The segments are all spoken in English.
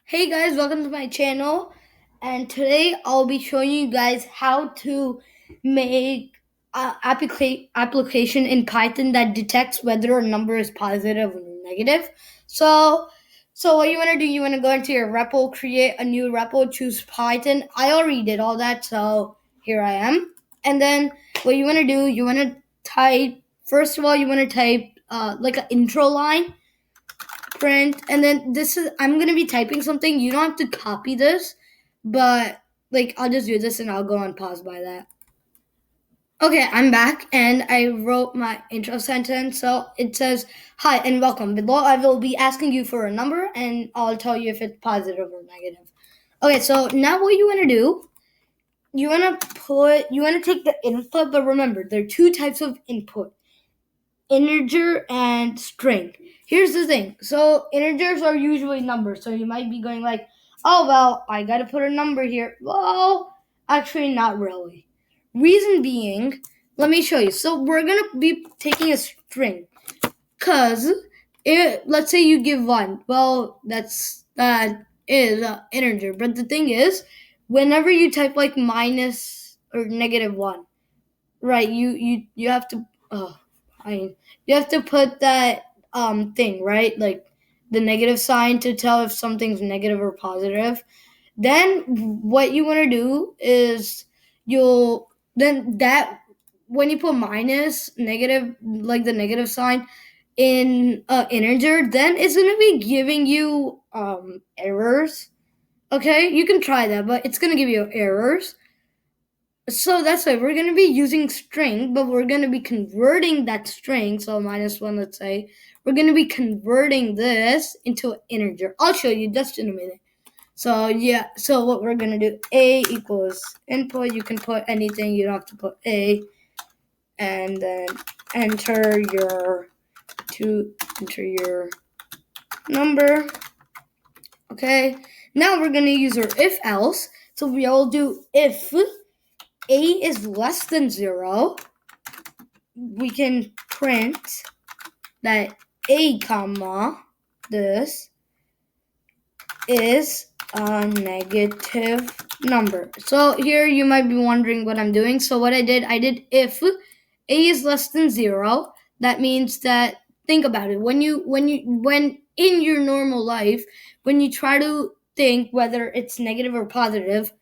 Hey guys, welcome to my channel. And today I'll be showing you guys how to make application in Python that detects whether a number is positive or negative. So, so what you want to do? You want to go into your repo, create a new repo, choose Python. I already did all that, so here I am. And then what you want to do? You want to type. First of all, you want to type like an intro line print, and then this is I'm gonna be typing something. You don't have to copy this, but like I'll just do this and I'll go on pause by that. Okay, I'm back and I wrote my intro sentence. So it says, "Hi and welcome. Below I will be asking you for a number and I'll tell you if it's positive or negative." Okay, so now what you want to do? You want to take the input, but remember there are two types of input: integer and string. Here's the thing. So integers are usually numbers. So you might be going like, "Oh well, I got to put a number here." Well, actually not really. Reason being, let me show you. So we're going to be taking a string cuz let's say you give 1. Well, that is an integer. But the thing is, whenever you type like minus or negative 1, right, you have to I mean, you have to put that thing, right? Like the negative sign to tell if something's negative or positive. Then what you want to do is you'll then that when you put minus negative, like the negative sign in integer, then it's going to be giving you errors. Okay, you can try that, but it's going to give you errors. So that's why we're going to be using string, but we're going to be converting that string. So -1, let's say. We're going to be converting this into an integer. I'll show you just in a minute. So yeah, so what we're going to do, a equals input. You can put anything. You don't have to put a. And then enter your number. Okay. Now we're going to use our if else. So we'll do if a is less than 0, we can print that a comma this is a negative number. So here you might be wondering what I'm doing. So what I did if a is less than 0, that means that, think about it, when in your normal life, when you try to think whether it's negative or positive,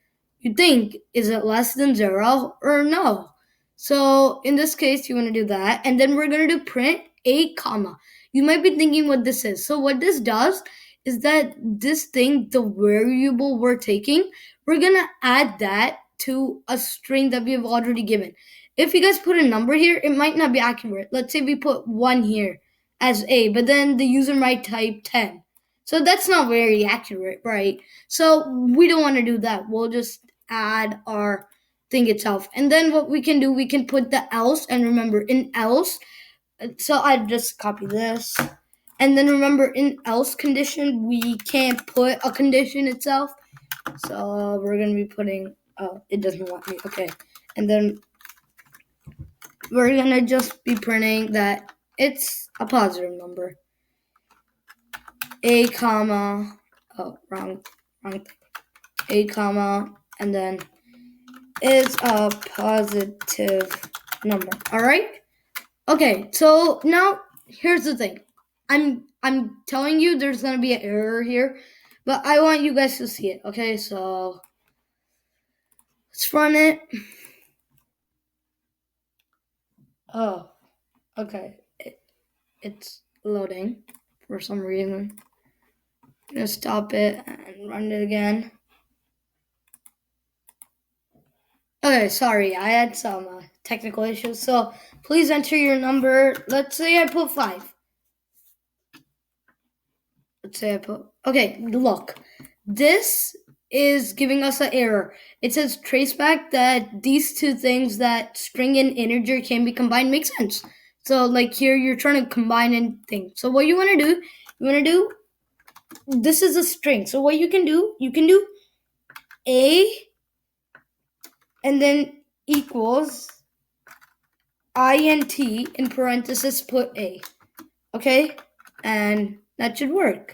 you think, is it less than 0 or no? So in this case, you want to do that, and then we're going to do print a comma. You might be thinking what this is. So what this does is that this thing, the variable we're taking, we're going to add that to a string that we have already given. If you guys put a number here, it might not be accurate. Let's say we put 1 here as a, but then the user might type 10. So that's not very accurate, right? So we don't want to do that. We'll just add our thing itself. And then what we can do, we can put the else. And remember, in else, so I just copy this. And then remember, in else condition, we can't put a condition itself. So we're going to be putting, oh, it doesn't want me. Okay. And then we're going to just be printing that it's a positive number. A comma, oh, wrong thing. A comma, and then is a positive number. All right? Okay, so now here's the thing. I'm telling you there's going to be an error here, but I want you guys to see it. Okay, so let's run it. Oh, okay. It's loading for some reason. I'm going to stop it and run it again. Okay, sorry, I had some technical issues. So please enter your number. Let's say I put 5. Let's say I put, okay, look. This is giving us an error. It says traceback that these two things, that string and integer, can be combined, makes sense. So like here, you're trying to combine in things. So what you want to do, this is a string. So what you can do a and then equals int in parenthesis, put a. Okay, and that should work.